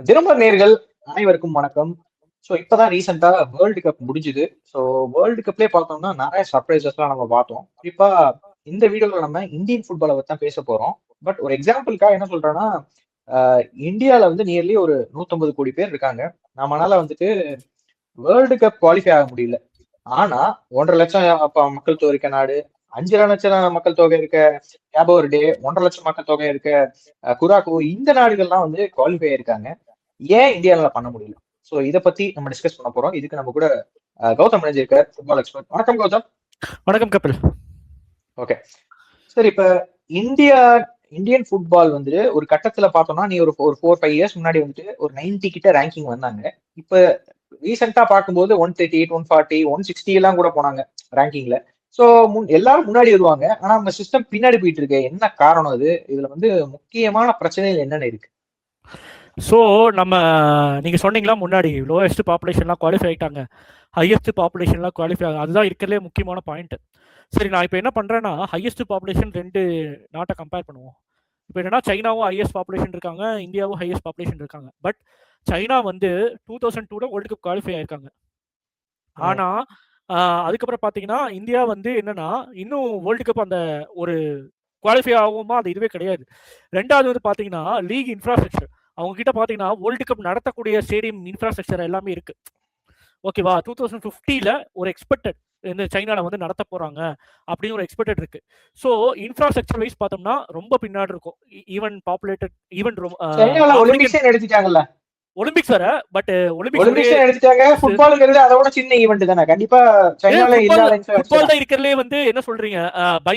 தினமலர் நேயர்கள் அனைவருக்கும் வணக்கம். ஸோ இப்பதான் ரீசெண்டா வேர்ல்டு கப் முடிஞ்சுது. ஸோ வேர்ல்டு கப்லேயே பார்த்தோம்னா நிறைய சர்ப்ரைசஸ்லாம் நம்ம பார்த்தோம். குறிப்பா இந்த வீடியோல நம்ம இந்தியன் ஃபுட்பாலை பத்தி தான் பேச போறோம். பட் ஒரு எக்ஸாம்பிளுக்காக என்ன சொல்றேன்னா, இந்தியால வந்து நியர்லி ஒரு 150 கோடி பேர் இருக்காங்க. நம்மளால வந்துட்டு வேர்ல்டு கப் குவாலிஃபை ஆக முடியல. ஆனா 1,50,000 மக்கள் தொகை இருக்க நாடு, 5,00,000 மக்கள் தொகை இருக்க கேபோ வெர்டே, 1,50,000 மக்கள் தொகை இருக்க குராகோ, இந்த நாடுகள்லாம் வந்து குவாலிஃபை ஆயிருக்காங்க. ஏன் இந்தியால பண்ண முடியல? சோ இத பத்தி நம்ம டிஸ்கஸ் பண்ண போறோம். இதுக்கு நம்ம கூட கௌதம் இணைஞ்சிருக்கார், ஃபுட்பால் எக்ஸ்பர்ட். வணக்கம் கௌதம். வணக்கம் கபில். ஓகே, சரி. இப்ப இந்தியா இந்தியன் ஃபுட்பால் வந்து ஒரு கட்டத்துல பார்த்தோம்னா, நீ ஒரு 4-5 இயர்ஸ் முன்னாடி வந்துட்டு ஒரு 90 கிட்ட ரேங்கிங் வந்தாங்க. இப்ப ரீசெண்டா பார்க்கும்போது 138, 140, 160 எல்லாம் கூட போனாங்க ரேங்கிங்ல. சோ எல்லாரும் முன்னாடி வருவாங்க. ஆனா நம்ம சிஸ்டம் பின்னாடி போயிட்டு இருக்கு. என்ன காரணம் இது? இதுல வந்து முக்கியமான பிரச்சனைகள் என்னென்ன இருக்கு? ஸோ நம்ம நீங்கள் சொன்னீங்களா முன்னாடி லோயஸ்ட் பாப்புலேஷன்லாம் குவாலிஃபை ஆகிட்டாங்க, ஹையஸ்ட் பாப்புலேஷன்லாம் குவாலிஃபை ஆகும். அதுதான் இருக்கிறதுலே முக்கியமான பாயிண்ட். சரி, நான் இப்போ என்ன பண்ணுறேன்னா ஹையஸ்ட் பாப்புலேஷன் ரெண்டு நாட்டை கம்பேர் பண்ணுவோம். இப்போ என்னன்னா சைனாவும் ஹையஸ்ட் பாப்புலேஷன் இருக்காங்க, இந்தியாவும் ஹையஸ்ட் பாப்புலேஷன் இருக்காங்க. பட் சைனா வந்து 2002 வேர்ல்டு கப் குவாலிஃபை ஆயிருக்காங்க. ஆனால் அதுக்கப்புறம் பார்த்தீங்கன்னா இந்தியா வந்து என்னன்னா இன்னும் வேர்ல்டு கப் அந்த ஒரு குவாலிஃபை ஆகுமா அது இதுவே கிடையாது. ரெண்டாவது வந்து பார்த்தீங்கன்னா லீக் இன்ஃப்ராஸ்ட்ரக்சர் அவங்க கிட்ட பார்த்தீங்கன்னா வேர்ல்டு கப் நடத்தக்கூடிய ஸ்டேடியம் இன்ஃப்ராஸ்ட்ரக்சர் எல்லாமே இருக்கு. ஓகேவா, 2050 ஒரு எக்ஸ்பெக்டட் இந்த சைனால வந்து நடத்த போறாங்க அப்படின்னு ஒரு எக்ஸ்பெக்டட் இருக்கு. ஸோ இன்ஃப்ராஸ்ட்ரக்சர் வைஸ் பார்த்தோம்னா ரொம்ப பின்னாடி இருக்கும். ஈவன் பாப்புலேட்டட் ஈவன் எடுத்துட்டாங்கல்ல ஒலிம்பிக்ஸ் வர. பட் ஒலிம்பிக்ஸ் எடுத்துட்டாங்க. ஃபுட்பால்ங்கிறது அதோட சின்ன ஈவென்ட் தானே. கண்டிப்பா சைனால இல்லாத ஃபுட்பால் தான் இருக்கிறதுலே வந்து என்ன சொல்றீங்க பை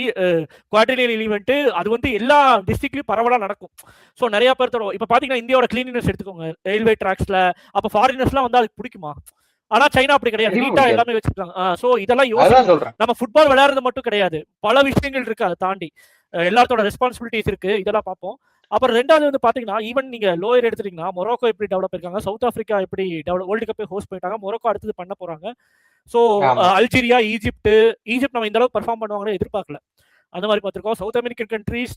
குவார்டர்லியர் ஈவென்ட் அது வந்து எல்லா டிஸ்ட்ரிக்ட்லயும் பரவலா நடக்கும். ஸோ நிறைய பேர் தரும். இப்போ பாத்தீங்கன்னா இந்தியாவோட கிளீனினஸ் எடுத்துக்கோங்க, ரயில்வே ட்ராக்ஸ்ல. அப்ப ஃபாரினர்ஸ்லாம் வந்து அதுக்கு பிடிக்குமா? ஆனா சைனா அப்படி கிடையாது, நீட்டா எல்லாமே வச்சிருக்காங்க. சோ இதெல்லாம் யோசிச்சு நம்ம ஃபுட்பால் விளையாடுறது மட்டும் கிடையாது, பல விஷயங்கள் இருக்கு. அதை தாண்டி எல்லாத்தோட ரெஸ்பான்சிபிலிட்டிஸ் இருக்கு, இதெல்லாம் பார்ப்போம். அப்புறம் ரெண்டாவது வந்து பாத்தீங்கன்னா ஈவன் நீங்க லோயர் எடுத்துட்டீங்கன்னா மொரோக்கோ எப்படி டெவலப் இருக்காங்க, சவுத் ஆப்பிரிக்கா எப்படி வேர்ல்டு கப்பே ஹோஸ்ட் பண்ணிட்டாங்க, மொரோக்கோ அடுத்தது பண்ண போறாங்க. ஸோ அல்ஜீரியா, ஈஜிப்ட் நம்ம இந்த அளவுக்கு பெர்ஃபார்ம் பண்ணுவாங்கன்னு எதிர்பார்க்கல. அந்த மாதிரி பார்த்துருக்கோம். South American countries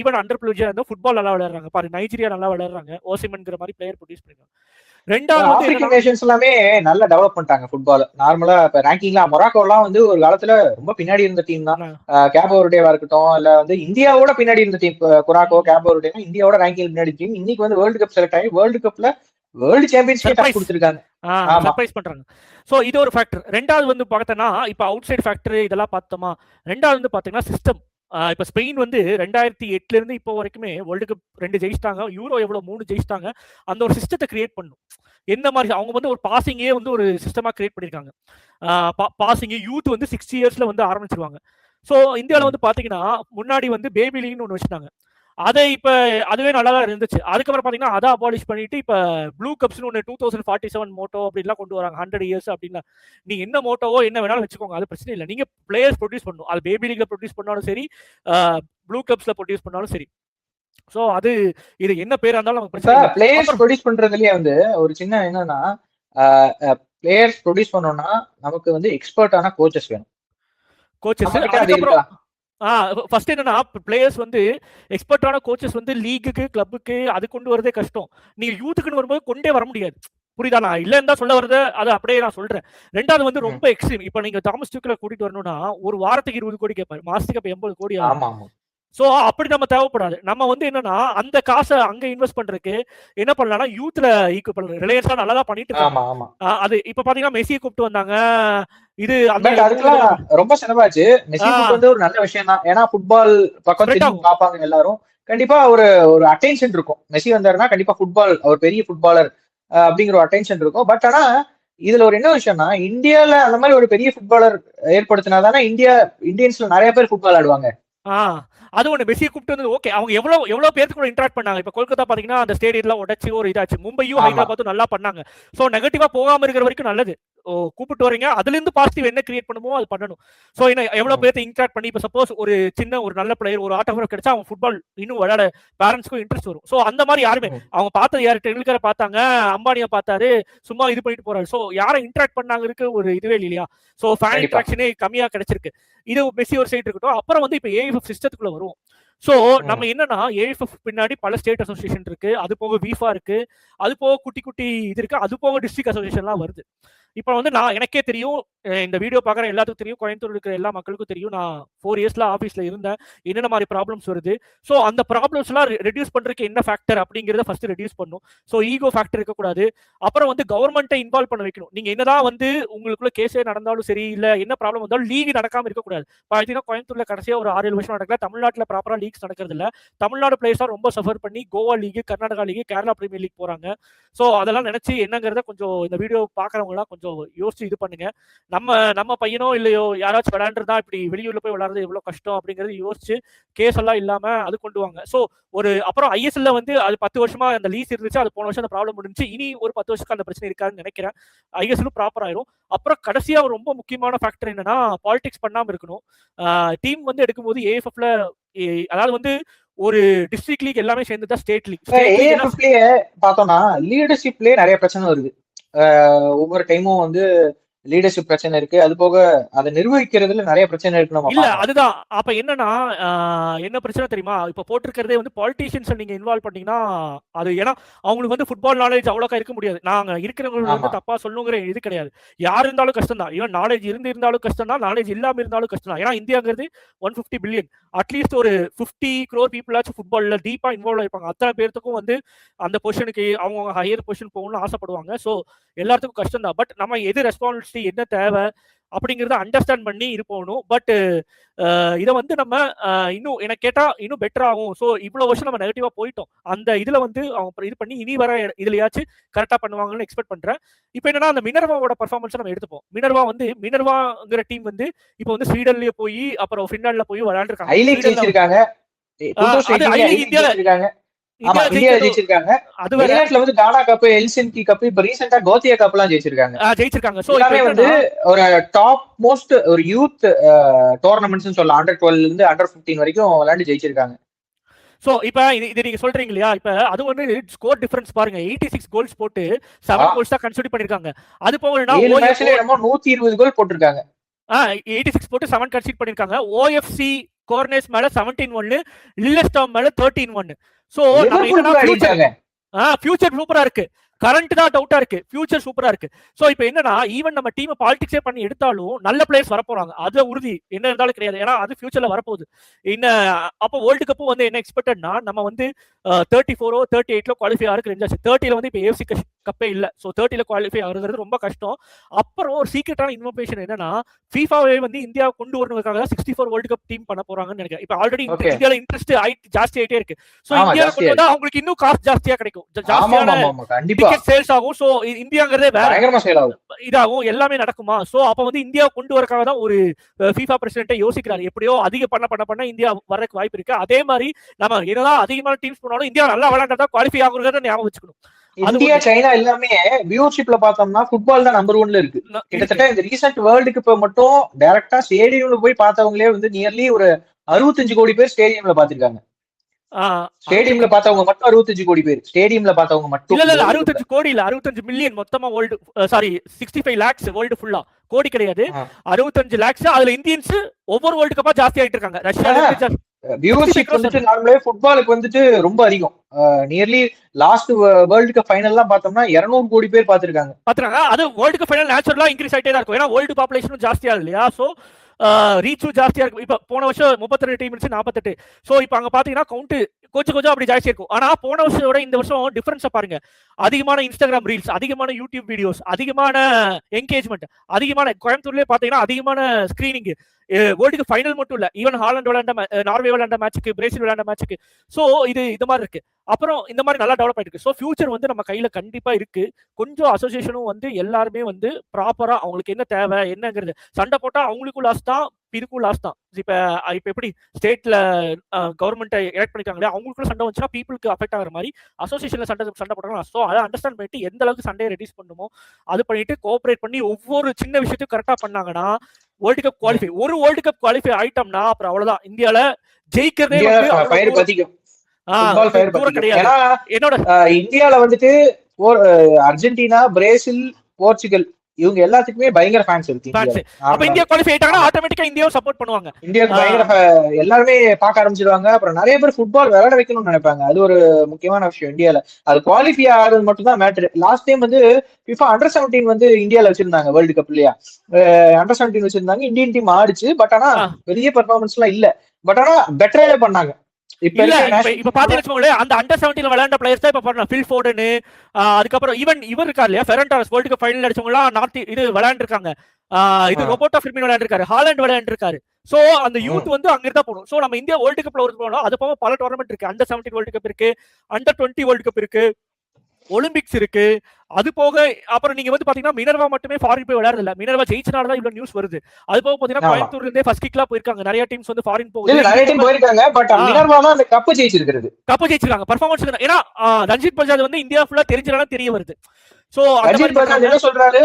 even under pressure வந்து ஃபுட்பால் நல்லா விளையாடுறாங்க. பாரு, நைஜீரியா நல்லா விளையாடுறாங்க, ஓசிமன்ங்கிற மாதிரி பிளேயர் ப்ரொடியூஸ் பண்ணிருக்காங்க. ரெண்டாவது நேஷன்ஸ் எல்லாமே நல்லா டெவலப் பண்ணிட்டாங்க ஃபுட்பால். நார்மலா இப்ப ரேங்கிங்ல மொராக்கோலாம் வந்து ஒரு காலத்துல ரொம்ப பின்னாடி இருந்த டீம் தான். கேபோ வெர்டேவா இருக்கட்டும், இல்ல வந்து இந்தியாவோட பின்னாடி இருந்த டீம் குராக்கோ, கேபோ வெர்டே இந்தியாவோட ரேங்கிங் பின்னாடி டீம். இன்னைக்கு வந்து வேர்ல்டு கப் செலக்ட் ஆகி வேர்ல்டு கப்ல வேர்ல்டு சாம்பியன்ஷிப் கொடுத்திருக்காங்க. சர்ப்ரைஸ் பண்றாங்க. சோ இது ஒரு ஃபேக்டர். ரெண்டாவது வந்து பார்த்தனா இப்ப அவுட் சைடு ஃபேக்டர் இதெல்லாம் பார்த்தோமா. ரெண்டாவது வந்து பாத்தீங்கன்னா சிஸ்டம். இப்ப ஸ்பெயின் வந்து 2008 இருந்து இப்போ வரைக்குமே வேர்ல்டு கப் 2 ஜெயிச்சிட்டாங்க, யூரோ எவ்வளவு 3 ஜெயிச்சிட்டாங்க. அந்த ஒரு சிஸ்டத்தை கிரியேட் பண்ணும். எந்த மாதிரி அவங்க வந்து ஒரு பாசிங்கே வந்து ஒரு சிஸ்டமா கிரியேட் பண்ணிருக்காங்க. பாசிங் யூத் வந்து 60 இயர்ஸ்ல வந்து ஆரம்பிச்சிருவாங்க. ஸோ இந்தியாவில் வந்து பாத்தீங்கன்னா முன்னாடி வந்து பேபி லீக்னு ஒன்று வச்சுட்டாங்க. அதை இப்ப அதுவே நல்லா தான் இருந்துச்சு. அதுக்கப்புறம் பாத்தீங்கன்னா அதை அபாலிஷ் பண்ணிட்டு இப்ப ப்ளூ கப்ஸ்னு ஒன்று 2047 மோட்டோ அப்படின்லாம் கொண்டு வராங்க. 100 இயர்ஸ் அப்படின்னா நீங்க என்ன மோட்டோவோ என்ன வேணாலும் வச்சுக்கோங்க, அது பிரச்சனை இல்லை. நீங்க பிளேயர்ஸ் ப்ரொடியூஸ் பண்ணணும். அது பேபி லீக்ல ப்ரொடியூஸ் பண்ணாலும் சரி, ப்ளூ கப்ஸ்ல ப்ரொடியூஸ் பண்ணாலும் சரி. சோ அது இது என்ன பேரா இருந்தாலும் நமக்கு பிரச்சனை இல்லை. பிளேயர்ஸ் ப்ரொடியூஸ் பண்றதுலயே வந்து ஒரு சின்ன என்னன்னா, பிளேயர்ஸ் ப்ரொடியூஸ் பண்ணோம்னா நமக்கு வந்து எக்ஸ்பர்ட்டான கோச்சஸ் வேணும். கோச்சஸ் அதுக்கப்புறம் ஃபர்ஸ்ட் என்னன்னா பிளேயர்ஸ் வந்து எக்ஸ்பர்ட்டான கோச்சஸ் வந்து லீக்குக்கு கிளப்புக்கு அது கொண்டு வரதே கஷ்டம். நீங்க யூத்துக்குன்னு வரும்போது கொண்டே வர முடியாது. புரியுதா? நான் இல்லைன்னு தான் சொல்ல வருது, அது அப்படியே நான் சொல்றேன். ரெண்டாவது வந்து ரொம்ப எக்ஸ்ட்ரீம். இப்ப நீங்க தாமஸ் டூக்கல கூட்டிட்டு வரணும்னா ஒரு வாரத்துக்கு 20 கோடி கேட்பாரு, மாசத்துக்கு அப்ப 80 கோடி ஆகும். சோ அப்படி நம்ம தேவைப்படாது. நம்ம வந்து என்னன்னா அந்த காசை அங்க இன்வெஸ்ட் பண்றதுக்கு என்ன பண்ணலாம்னா யூத்ல ஈக்குவல் பண்றது. ரிலையன்ஸ் நல்லா தான் பண்ணிட்டு இருக்காங்க. அது இப்ப பாத்தீங்கன்னா மெஸ்ஸியை கூப்பிட்டு வந்தாங்க. இது அதுக்கெல்லாம் ரொம்ப செலவாச்சு. மெஸ்ஸி வந்து ஒரு நல்ல விஷயம் தான். ஏன்னா ஃபுட்பால் பக்கம் பாப்பாங்க எல்லாரும். கண்டிப்பா ஒரு அட்டென்ஷன் இருக்கும். மெஸ்ஸி வந்தாருன்னா கண்டிப்பா ஃபுட்பால் அவர் பெரிய ஃபுட்பாலர் அப்படிங்கிற ஒரு அட்டென்ஷன் இருக்கும். பட் ஆனா இதுல ஒரு என்ன விஷயம்னா, இந்தியால அந்த மாதிரி ஒரு பெரிய ஃபுட்பாலர் ஏற்படுத்தினாதானே இந்தியன்ஸ்ல நிறைய பேர் ஃபுட்பால் ஆடுவாங்க. அது ஒன்று. மெஸ்ஸியை கூப்பிட்டு வந்து ஓகே, அவங்க எவ்வளவு பேருக்கு கூட இன்டராக்ட் பண்ணாங்க. இப்போ கொல்கத்தா பாத்தீங்கன்னா அந்த ஸ்டேடியம்லாம் உடச்சி ஒரு இதாச்சு. மும்பையும் ஹைதராபாத்தும் நல்லா பண்ணாங்க. ஸோ நெகட்டிவா போகாம இருக்கிற வரைக்கும் நல்லது. கூப்பிட்டு வரீங்க, அதுல இருந்து பாசிட்டிவ் என்ன கிரியேட் பண்ணுமோ அது பண்ணணும். ஸோ என்ன எவ்வளவு பேருக்கு இன்டராக்ட் பண்ணி இப்போ சப்போஸ் ஒரு சின்ன ஒரு நல்ல பிளேயர் ஒரு ஆட்டோகிராஃப் கிடைச்சா அவங்க ஃபுட்பால் இன்னும் விளையாட பேரண்ட்ஸ்க்கும் இன்ட்ரெஸ்ட் வரும். ஸோ அந்த மாதிரி யாருமே அவங்க பார்த்தது யாரு, டெண்டுல்கரை பார்த்தாங்க, அம்பானியை பார்த்தாரு, சும்மா இது பண்ணிட்டு போறாரு. ஸோ யாரை இன்டராக்ட் பண்ணாங்க இருக்கு ஒரு இதுவே இல்லையா. ஸோ ஃபேன் இன்ட்ராக்ஷனே கம்மியா கிடைச்சிருக்கு. இது மெஸ்ஸி ஒரு சைடு இருக்கட்டும். அப்புறம் வந்து இப்போ ஏஎஃப்எஃப் சிஸ்டத்துக்குள்ள வரும். சோ நம்ம என்னன்னா ஏஎஃப்எஃப் பின்னாடி பல ஸ்டேட் அசோசியேஷன் இருக்கு, அது போக வீஃபா இருக்கு, அது போக குட்டி குட்டி இது இருக்கு, அது போக டிஸ்ட்ரிக்ட் அசோசியேஷன்லாம் வருது. இப்போ வந்து நான் எனக்கே தெரியும், இந்த வீடியோ பார்க்குற எல்லாத்துக்கும் தெரியும், கோயம்புத்தூர் இருக்கிற எல்லா மக்களுக்கும் தெரியும், நான் 4 இயர்ஸ்ல ஆஃபீஸில் இருந்தேன், என்னென்ன மாதிரி ப்ராப்ளம்ஸ் வருது. ஸோ அந்த ப்ராப்ளம்ஸ்லாம் ரெடியூஸ் பண்ணுறதுக்கு என்ன ஃபேக்டர் அப்படிங்கிறத ஃபர்ஸ்ட் ரெடியூஸ் பண்ணும். ஸோ ஈகோ ஃபேக்டர் இருக்கக்கூடாது. அப்புறம் வந்து கவர்மெண்ட்டை இன்வால்வ் பண்ண வைக்கணும். நீங்கள் என்னதான் வந்து உங்களுக்குள்ள கேஸே நடந்தாலும் சரி, இல்லை என்ன ப்ராப்ளம் வந்தாலும் லீக் நடக்காமல் இருக்கக்கூடாது. பார்த்தீங்கன்னா கோயம்புத்தூர்ல கடைசியாக ஒரு 6-7 வருஷம் நடக்கல, தமிழ்நாட்டில் ப்ராப்பராக லீக்ஸ் நடக்கிறது இல்லை. தமிழ்நாடு பிளேயர்ஸாக ரொம்ப சஃபர் பண்ணி Goa league, Karnataka league, Kerala premier league போகிறாங்க. ஸோ அதெல்லாம் நினைச்சு என்னங்கிறத கொஞ்சம் இந்த வீடியோ பார்க்குறவங்களாம் கொஞ்சம் யோசிச்சு இது பண்ணுங்க. நம்ம பையனோ இல்லையோ யாராச்சும் விளையாண்டுருந்தா இப்படி வெளியூர்ல போய் விளையாடுறது எவ்வளவு கஷ்டம் அப்படிங்கறது யோசிச்சு கேஸ் எல்லாம் இல்லாம அது கொண்டு வாங்க. ஸோ ஒரு அப்புறம் ஐஎஸ்எல்ல வந்து அது 10 வருஷமா அந்த லீஸ் இருந்துச்சு, அது போன வருஷம் அந்த ப்ராப்ளம் முடிஞ்சு, இனி ஒரு 10 வருஷத்துக்கு அந்த பிரச்சனை இருக்காதுன்னு நினைக்கிறேன். ஐஎஸ்எல்லும் ப்ராப்பர் ஆயிரும். அப்புறம் கடைசியா ஒரு ரொம்ப முக்கியமான ஃபேக்டர் என்னன்னா பாலிடிக்ஸ் பண்ணாம இருக்கணும். டீம் வந்து எடுக்கும்போது ஏஎஃப்எஃப்ல அதாவது வந்து ஒரு டிஸ்ட்ரிக்ட் லீக் எல்லாமே சேர்ந்து தான் ஸ்டேட் லீக். ஏஎஃப்எஃப்லயே பார்த்தோம்னா லீடர்ஷிப்லயே நிறைய பிரச்சனை வருது. ஒவ்வொரு டைமும் வந்து லீடர்ஷிப் பிரச்சனை இருக்கு, அது போக அதை நிர்வகிக்கிறதுல நிறைய பிரச்சனை இருக்கு. நம்ம இல்ல அதுதான் அப்ப என்னன்னா என்ன பிரச்சனை தெரியுமா, இப்ப போட்டிருக்கிறதே வந்து பாலிட்டிஷியன்ஸ் நீங்க இன்வால்வ் பண்ணீங்கன்னா அது ஏன்னா அவங்களுக்கு வந்து ஃபுட்பால் நாலேஜ் அவ்வளோக்கா இருக்க முடியாது. நாங்க இருக்கிறவங்களுக்கு வந்து தப்பா சொல்லுங்கிற இது கிடையாது. யார் இருந்தாலும் கஷ்டம் தான். ஈவன் நாலேஜ் இருந்தாலும் கஷ்டம் தான், நாலேஜ் இல்லாம இருந்தாலும் கஷ்டம் தான். ஏன்னா இந்தியாங்கிறது 150 பில்லியன், அட்லீஸ்ட் ஒரு 50 crore பீப்புளாச்சும் ஃபுட்பால்ல டீப்பா இன்வால்வ் ஆயிருப்பாங்க. அத்தனை பேர்த்துக்கும் வந்து அந்த பொசிஷனுக்கு அவங்க ஹையர் பொசிஷன் போகணும்னு ஆசைப்படுவாங்க. ஸோ எல்லாத்துக்கும் கஷ்டம் தான். பட் நம்ம எது ரெஸ்பான்சிபிலிட்டி என்ன தேவை அப்படிங்கிறத அண்டர்ஸ்டாண்ட் பண்ணி இருப்போம். பட் இதை வந்து நம்ம இன்னும் எனக்கு கேட்டா இன்னும் பெட்டர் ஆகும். ஸோ இவ்வளவு வருஷம் நம்ம நெகட்டிவா போயிட்டோம், அந்த இதுல வந்து அவங்க இது பண்ணி இனி வர இதுலயாச்சும் கரெக்டா பண்ணுவாங்கன்னு எக்ஸ்பெக்ட் பண்றேன். இப்போ என்னன்னா அந்த மினர்வாவோட பர்ஃபார்மன்ஸ் நம்ம எடுத்துப்போம். மினர்வாங்கிற டீம் வந்து இப்போ வந்து ஸ்வீடன்லயே போய் அப்புறம் ஃபின்லாண்ட்ல போய் விளையாண்டுருக்காங்க. ஜெயிச்சிருக்காங்க. ஒரு டாப் மோஸ்ட் ஒரு யூத் டோர்னமெண்ட்ஸ் சொல்லலாம். அண்டர் 12 இருந்து அண்டர் 15 வரைக்கும் விளையாண்டு ஜெயிச்சிருக்காங்க. சோ இப்ப இது நீங்க சொல்றீங்க இல்லையா, இப்ப அது வந்து ஸ்கோர் டிஃபரன்ஸ் பாருங்க, 86 கோல்ஸ் போட்டு 7 கோல்ஸ் தான் கன்சிடர் பண்ணிருக்காங்க. அது போகலனா 120 கோல் போட்டுருக்காங்க. 86 போட்டு 7 கன்சிடர் பண்ணிருக்காங்க. ஓஎஃப்சி கோர்னேஸ் மேல 17-1, லில்லஸ்டாம் மேல 13-1. சோ ஃபியூச்சர் சூப்பரா இருக்கு. கரண்ட் தான் டவுட்டா இருக்கு, ஃபியூச்சர் சூப்பரா இருக்கு. சோ இப்போ என்னன்னா ஈவன் நம்ம டீம் பாலிடிக்ஸே பண்ணி எடுத்தாலும் நல்ல பிளேயர்ஸ் வரப்போறாங்க, அது உறுதி என்ன இருந்தாலும் கிடையாது. ஏன்னா அது ஃபியூச்சர்ல வரப்போகுது. அப்போ வேர்ல்டு கப்பும் வந்து என்ன எக்ஸ்பெக்டட்னா நம்ம வந்து 34 38 குவாலிஃபை ஆகிறதுக்கு ரெஞ்சாச்சு. 30 வந்து இப்போ ஏஎஃப்சி கப்பே இல்ல. ஸோ 30 குவாலிஃபை ஆகுறது ரொம்ப கஷ்டம். அப்புறம் ஒரு சீக்ரெட்டான இன்ஃபர்மேஷன் என்னன்னா ஃபீஃபாவே வந்து இந்தியா கொண்டு வரணுக்காக தான் 64 வேர்ல்டு கப் டீம் பண்ண போறாங்கன்னு நினைக்கிறேன். இப்போ ஆல்ரெடி இந்தியால இன்ட்ரெஸ்ட் ஜாஸ்தி ஆயிட்டே இருக்கு. ஸோ இந்தியா கொண்டு வந்தா அவங்களுக்கு இன்னும் காஸ்ட் ஜாஸ்தியா கிடைக்கும், ஜாஸ்தியான சேல்ஸ் ஆகும். சோ இந்தியாங்கிறதே வேற இதாகும், எல்லாமே நடக்குமா. சோ அப்ப வந்து இந்தியா கொண்டு வரக்காக தான் ஒரு FIFA பிரசிடென்ட் யோசிக்கிறாரு. எப்படியோ அதிக பண்ண இந்தியா வர்றதுக்கு வாய்ப்பு இருக்கு. அதே மாதிரி நம்ம என்னதான் அதிகமான டீம்ஸ் போனாலும் இந்தியா நல்லா விளையாண்டா குவாலிஃபை ஆகுறத ஞாபகம் வச்சுக்கணும். இந்தியா சைனா எல்லாமே வியூவர்ஷிப்ல பார்த்தோம்னா ஃபுட்பால் தான் நம்பர் 1ல இருக்கு. கிட்டத்தட்ட இந்த ரீசெண்ட் வேர்ல்டு கப் மட்டும் டைரக்டா ஸ்டேடியம்ல போய் பார்த்தவங்களே வந்து நியர்லி ஒரு 65 கோடி பேர் ஸ்டேடியம்ல பாத்துருக்காங்க. ஸ்டேடியம்ல பார்த்தவங்க மட்டும் 65 கோடி பேர். ஸ்டேடியம்ல பார்த்தவங்க மட்டும் இல்ல 65 கோடி இல்ல, 65 மில்லியன் மொத்தமா வேர்ல்டு, சாரி 65 lakhs வேர்ல்டு ஃபுல்லா, கோடி கிடையாது, 65 lakhs. அதுல இந்தியன்ஸ் ஒவ்வொரு வேர்ல்டு கப்பா ஜாஸ்தி ஆயிட்டு இருக்காங்க. ரஷ்யா வியூவர்ஷிப் வந்துட்டு நார்மலே ஃபுட்பாலுக்கு வந்துட்டு ரொம்ப அதிகம். நியர்லி லாஸ்ட் வேர்ல்டு கப் ஃபைனல்லாம் பார்த்தோம்னா 200 கோடி பேர் பாத்துருக்காங்க. அது வேர்ல்டு கப் ஃபைனல் நேச்சுரலா இன்க்ரீஸ் ஆயிட்டே தான் இருக்கும். ஏன்னா வேர்ல்டு பாப்புலேஷனும் ஜாஸ்தி ஆகுது இல்லையா. சோ ரீச்சும் ஜாஸ்தியா இருக்கும். இப்ப போன வருஷம் 32 டீம் இருந்துச்சு, 48. சோ இப்ப அங்க பாத்தீங்கன்னா கவுண்ட் கொஞ்சம் அப்படி ஜாஸ்தி இருக்கும். ஆனா போன வருஷத்தோட இந்த வருஷம் டிஃபரன்ஸை பாருங்க. அதிகமான இன்ஸ்டாகிராம் ரீல்ஸ், அதிகமான யூடியூப் வீடியோஸ், அதிகமான என்கேஜ்மெண்ட், அதிகமான கோயம்புத்தூர்லயே பாத்தீங்கன்னா அதிகமான ஸ்கிரீனிங். வேர்ல்டு ஃபைனல் மட்டும் இல்ல, ஈவன் ஹாலண்ட் விளையாண்ட, நார்வே விளையாண்ட மேட்சுக்கு, பிரேசில் விளையாண்ட மேட்சுக்கு. சோ இது மாதிரி இருக்கு. அப்புறம் இந்த மாதிரி நல்லா டெவலப் ஆயிருக்கு. ஸோ ஃபியூச்சர் வந்து நம்ம கையில கண்டிப்பா இருக்கு. கொஞ்சம் அசோசியேஷனும் வந்து எல்லாருமே வந்து ப்ராப்பரா அவங்களுக்கு என்ன தேவை என்னங்கிறது சண்டை போட்டா அவங்களுக்கும் லாஸ் தான், இதுக்கும் லாஸ் தான். இப்ப எப்படி ஸ்டேட்ல கவர்மெண்ட்டை எலெக்ட் பண்ணிருக்காங்களே, அவங்களுக்குள்ள சண்டை வந்துச்சுன்னா பீப்புளுக்கு அஃபெக்ட் ஆகிற மாதிரி அசோசியேஷன்ல சண்டை போட்டாங்க. ஸோ அதை அண்டர்ஸ்டாண்ட் பண்ணிட்டு எந்த அளவுக்கு சண்டையை ரெடியூஸ் பண்ணுமோ அது பண்ணிட்டு கோஆபரேட் பண்ணி ஒவ்வொரு சின்ன விஷயத்தையும் கரெக்டா பண்ணாங்கன்னா வேர்ல்டு கப் குவாலிஃபை, ஒரு வேர்ல்டு கப் குவாலிஃபை ஆயிட்டோம்னா அப்புறம் அவ்வளவுதான். இந்தியால ஜெயிக்கிறதே இந்தியால வந்துட்டு அர்ஜென்டினா, பிரேசில், போர்ச்சுகல் இவங்க எல்லாத்துக்குமே பயங்கர ஃபேன்ஸ் இருக்கு ஃபேன்ஸ். இந்தியால. அப்ப இந்தியா குவாலிஃபை ஆயிட்டாங்கன்னா ஆட்டோமேட்டிக்கா இந்தியாவை சப்போர்ட் பண்ணுவாங்க. இந்தியாவுக்கு பயங்கர எல்லாருமே பார்க்க ஆரம்பிச்சிருவாங்க. அப்புறம் நிறைய பேர் ஃபுட்பால் விளையாட வைக்கணும்னு நினைப்பாங்க. அது ஒரு முக்கியமான விஷயம் இந்தியால. அது குவாலிஃபை ஆகுறது மட்டும் தான் மேட்டர். லாஸ்ட் டைம் வந்து FIFA அண்டர் 17 வந்து இந்தியால வச்சிருந்தாங்க வேர்ல்டு கப் இல்லையா? அண்டர் 17 வச்சிருந்தாங்க. Indian team ஆடிச்சு. பட் ஆனா பெரிய பெர்ஃபார்மன்ஸ் எல்லாம் இல்ல. பட் ஆனா பெட்டரே பண்ணாங்க. இப்ப பாத்தீங்கன்னா அந்த அண்டர் 17 விளையாண்ட பிளேயர்ஸ் தான் இப்ப பண்ணலாம். ஃபில் ஃபோர்டன், அதுக்கப்புறம் ஈவன் இவர் இருக்கா இல்லையா, Ferran Torres world cup final அடிச்சவங்க எல்லாம் நார்த் இது விளையாண்டுருக்காங்க. இது ரோபோட்டோ ஃபிர்மினோ விளையாண்டுருக்காரு, ஹாலண்ட் விளையாண்டுருக்காரு. சோ அந்த யூத் வந்து அங்க இருந்தா போகணும். சோ நம்ம இந்தியா வேர்ல்டு கப்ல ஒரு போனோம். அது போக பல டோர்னமெண்ட் இருக்கு. அண்டர் 17 வேர்ல்டு கப் இருக்கு, அண்டர் 20 வேர்ல்டு கப் இருக்கு, ஒலிம்பிக்ஸ் இருக்கு. அது போக அப்புறம் நீங்க வந்து பாத்தீங்கன்னா மினர்வா மட்டுமே ஃபாரின் போய் விளையாடுறது இல்ல. மினர்வா ஜெயிச்சனால தான் இவ்வளவு நியூஸ் வருது. அது போக பாத்தீங்கன்னா கோயம்புத்தூர்ல இருந்தே ஃபர்ஸ்ட் கிக்லாம் போயிருக்காங்க. நிறைய டீம்ஸ் வந்து ஃபாரின் போகுது. நிறைய டீம் போயிருக்காங்க. பட் மினர்வா தான் அந்த கப் ஜெயிச்சிருக்காரு. கப் ஜெயிச்சிருக்காங்க. பெர்ஃபார்மன்ஸ் ஏன்னா ரஞ்சித் பஜாஜ் வந்து இந்தியா ஃபுல்லா தெரிஞ்சனால தெரிய வருது. சோ ரஞ்சித் பஜாஜ் என்ன சொல்றாரு,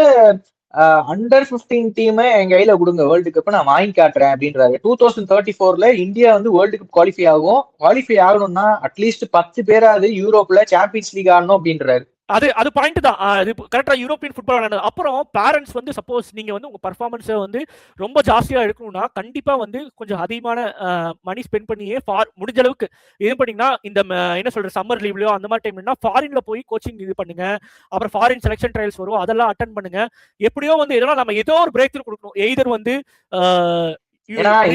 அண்டர் 15 டீம் எங்க கையில கொடுங்க, வேர்ல்டு கப் நான் வாங்கி காட்டுறேன் அப்படின்றாரு. 2034ல இந்தியா வந்து வேர்ல்டு கப் குவாலிஃபை ஆகும். குவாலிஃபை ஆகணும்னா அட்லீஸ்ட் 10 பேராவது யூரோப்ல சாம்பியன்ஸ் லீக் ஆடணும் அப்படின்றாரு. அது பாயிண்ட் தான். அது கரெக்டா யூரோப்பியன் ஃபுட்பால் விளையாடுறது. அப்புறம் பேரண்ட்ஸ் வந்து சப்போஸ் நீங்க வந்து உங்க பர்ஃபார்மன்ஸை வந்து ரொம்ப ஜாஸ்தியா எடுக்கணும்னா கண்டிப்பா வந்து கொஞ்சம் அதிகமான மணி ஸ்பெண்ட் பண்ணியே முடிஞ்ச அளவுக்கு இது பண்ணீங்கன்னா இந்த என்ன சொல்ற சம்மர் லீவ்லயோ அந்த மாதிரி டைம்னா ஃபாரின்ல போய் கோச்சிங் இது பண்ணுங்க. அப்புறம் ஃபாரின் செலக்ஷன் ட்ரையல்ஸ் வரும், அதெல்லாம் அட்டன் பண்ணுங்க. எப்படியோ வந்து இதெல்லாம் நம்ம ஏதோ ஒரு பிரேக் த்ரூ கொடுக்கணும். எய்தர் வந்து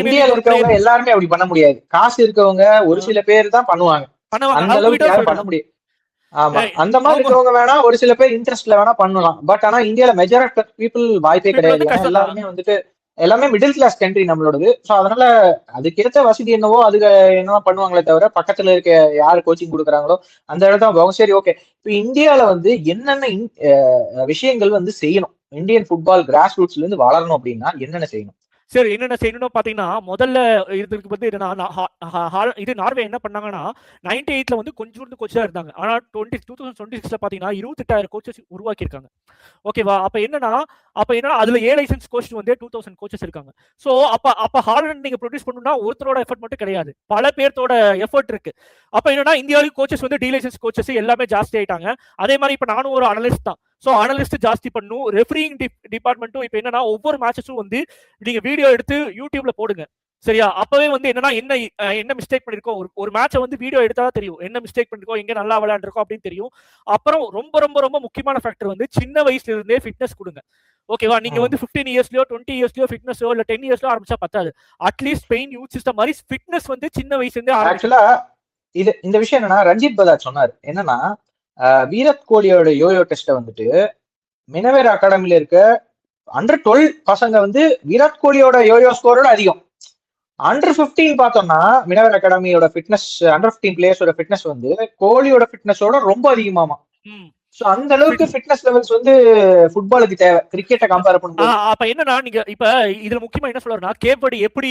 இந்தியால இருக்கவங்க எல்லாருமே அப்படி பண்ண முடியாது. காசு இருக்கவங்க ஒரு சில பேர் தான் பண்ணுவாங்க. அந்த அளவுக்கு யாரும் பண்ண முடியாது. ஆமா, அந்த மாதிரி இருக்கவங்க வேணா ஒரு சில பேர் இன்ட்ரெஸ்ட்ல வேணா பண்ணலாம். பட் ஆனா இந்தியால மெஜாரிட்டி பீப்புள் வாய்ப்பே கிடையாது. எல்லாருமே வந்துட்டு எல்லாமே மிடில் கிளாஸ் கண்ட்ரி நம்மளோடது. சோ அதனால அதுக்கேற்ற வசதி என்னவோ அதுக்கு என்னவா பண்ணுவாங்களே தவிர பக்கத்துல இருக்க யாரு கோச்சிங் கொடுக்குறாங்களோ அந்த இடத்துல போகும். சரி, ஓகே. இப்ப இந்தியால வந்து என்னென்ன விஷயங்கள் வந்து செய்யணும், இந்தியன் ஃபுட்பால் கிராஸ் ரூட்ஸ்ல இருந்து வளரணும் அப்படின்னா என்னென்ன செய்யணும்? சரி, என்னென்ன செய்யணும்னு பாத்தீங்கன்னா முதல்ல இதுக்கு வந்து இது நார்வே என்ன பண்ணாங்கன்னா 98ல வந்து கொஞ்சம் கோச்சா இருந்தாங்க. ஆனா 2026ல பாத்தீங்கன்னா 28,000 கோச்சஸ் உருவாக்கி இருக்காங்க. ஓகேவா? அப்ப என்னன்னா அதுல ஏ லைசன்ஸ் கோச் வந்து 2000 கோச்சஸ் இருக்காங்க. சோ அப்ப ஹாலண்ட் நீங்க ப்ரொடியூஸ் பண்ணணும்னா ஒருத்தரோட எஃபர்ட் மட்டும் கிடையாது, பல பேர்த்தோட எஃபர்ட் இருக்கு. அப்ப என்னன்னா இந்தியாவிலும் கோச்சஸ் வந்து டி லைசன்ஸ் கோச்சஸ் எல்லாமே ஜாஸ்தி ஆயிட்டாங்க. அதே மாதிரி இப்ப நானும் ஒரு அனலிஸ்ட் தான். சோ அனலிஸ்ட் ஜாஸ்தி பண்ணும். ரெஃபரிங் டிபார்ட்மெண்ட்டும் இப்ப என்னன்னா ஒவ்வொரு மேட்சஸும் வந்து நீங்க வீடியோ எடுத்து யூடியூப்ல போடுங்க. சரியா? அப்பவே வந்து என்னன்னா என்ன மிஸ்டேக் பண்ணிருக்கோம், ஒரு மேட்சை வந்து வீடியோ எடுத்தாதான் தெரியும் என்ன மிஸ்டேக் பண்ணிருக்கோம், எங்க நல்லா விளையாண்டுருக்கோம் அப்படின்னு தெரியும். அப்புறம் ரொம்ப ரொம்ப ரொம்ப முக்கியமான ஃபேக்டர் வந்து சின்ன வயசுல இருந்தே ஃபிட்னஸ் கொடுங்க. ஓகேவா? நீங்க வந்து 15 இயர்ஸ்லயோ 20 இயர்ஸ்லயோ ஃபிட்னஸோ இல்ல 10 இயர்ஸ்லயோ ஆரம்பிச்சா பத்தாது. அட்லீஸ்ட் பெயின் யூத் சிஸ்டம் மாதிரி ஃபிட்னஸ் வந்து சின்ன வயசுல இருந்தே ஆக்சுவலா இந்த விஷயம் என்னன்னா ரஞ்சித் பஜாஜ் சொன்னாரு என்னன்னா விராட் கோலியோட யோயோ டெஸ்ட வந்துட்டு மினவேர் அகாடமில இருக்க அண்டர் 12 பசங்க வந்து விராட் கோலியோட யோயோ ஸ்கோரோட அதிகம். அண்டர் 15 பார்த்தோம்னா மினவேர் அகாடமியோட ஃபிட்னஸ், அண்டர் 15 பிளேயர்ஸோட ஃபிட்னஸ் வந்து கோலியோட ஃபிட்னஸோட ரொம்ப அதிகமாமா. சோ அந்த அளவுக்கு ஃபிட்னஸ் லெவல்ஸ் வந்து ஃபுட்பாலுக்கு தேவை, கிரிக்கெட்டை கம்பேர் பண்ணும்போது. அப்ப என்னன்னா நீங்க இப்ப இதுல முக்கியமா என்ன சொல்றேன்னா கேப் வெர்டி எப்படி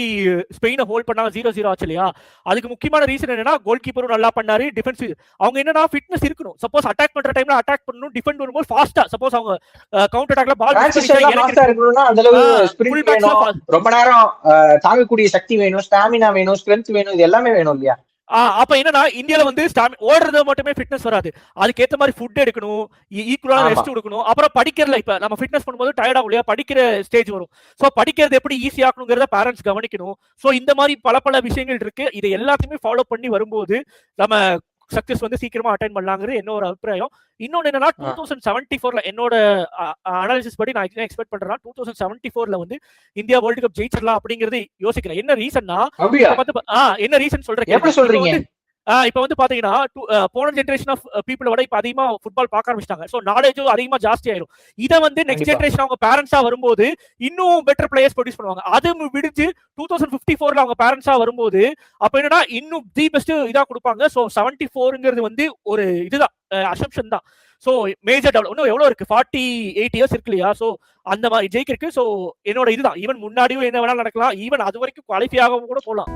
ஸ்பெயினை ஹோல்ட் பண்ணாங்க 0-0 ஆச்சு இல்லையா? அதுக்கு முக்கியமான ரீசன் என்னன்னா கோல் கீப்பரும் நல்லா பண்ணாரு, டிஃபென்ஸ் அவங்க என்னன்னா ஃபிட்னஸ் இருக்கணும். சப்போஸ் அட்டாக் பண்ற டைம்ல அட்டாக் பண்ணணும், டிஃபெண்ட் பண்ணும்போது ஃபாஸ்டா சப்போஸ் அவங்க கவுண்டர் அட்டாக்ல பால் ஃபாஸ்டா இருக்கணும்னா அந்த அளவு ஸ்பிரிட் வேணும், ரொம்ப நேரம் தாங்கக்கூடிய சக்தி வேணும், ஸ்டாமினா வேணும், ஸ்ட்ரென்த் வேணும், இது எல்லாமே வேணும் இல்லையா? அப்ப என்னன்னா இந்தியால வந்து ஓடுறது மட்டுமே ஃபிட்னஸ் வராது, அதுக்கேற்ற மாதிரி ஃபுட் எடுக்கணும், ஈக்குவலான ரெஸ்ட் கொடுக்கணும். அப்புறம் படிக்கிறதுல இப்ப நம்ம ஃபிட்னஸ் பண்ணும்போது டயர்ட் ஆகும் இல்லையா, படிக்கிற ஸ்டேஜ் வரும். சோ படிக்கிறது எப்படி ஈஸி ஆக்கணுங்கிறத பேரண்ட்ஸ் கவனிக்கணும். சோ இந்த மாதிரி பல விஷயங்கள் இருக்கு. இதை எல்லாத்தையுமே ஃபாலோ பண்ணி வரும்போது நம்ம சக்சஸ் வந்து சீக்கிரமா அட்டைன் பண்ணலாங்கிறது என்னோட அபிப்பிராயம். இன்னொன்னு என்னன்னா 2074ல என்னோட அனாலிசிஸ் படி நான் எக்ஸ்பெக்ட் பண்றேன்னா 2074ல வந்து இந்தியா வேர்ல்டு கப் ஜெயிச்சிடலாம் அப்படிங்கறது யோசிக்கிறேன். என்ன ரீசன்னா என்ன ரீசன் சொல்றேன். இப்ப வந்து பாத்தீங்கன்னா போன ஜெனரேஷன் ஆஃப் பீப்புளை விட இப்ப அதிகமா ஃபுட்பால் பார்க்க ஆரம்பிச்சிட்டாங்க. சோ நாலேஜும் அதிகமா ஜாஸ்தி ஆயிரும். இதை வந்து நெக்ஸ்ட் ஜெனரேஷன் அவங்க பேரண்ட்ஸா வரும்போது இன்னும் பெட்டர் பிளேயர்ஸ் ப்ரொடியூஸ் பண்ணுவாங்க. அது விடுச்சு 2054ல அவங்க பேரண்ட்ஸா வரும்போது அப்ப என்னன்னா இன்னும் தி பெஸ்ட் இதா கொடுப்பாங்க. சோ 74ங்கிறது வந்து ஒரு இதுதான் அசம்ப்ஷன் தான். சோ மேஜர் டெவலப் இன்னும் எவ்வளவு இருக்கு, 48 இயர்ஸ் இருக்கு இல்லையா? சோ அந்த மாதிரி ஜெயிக்க இருக்கு. சோ என்னோட இதுதான். ஈவன் முன்னாடியும் என்ன வேணாலும் நடக்கலாம், ஈவன் அது வரைக்கும் குவாலிஃபை ஆகவும் கூட போகலாம்.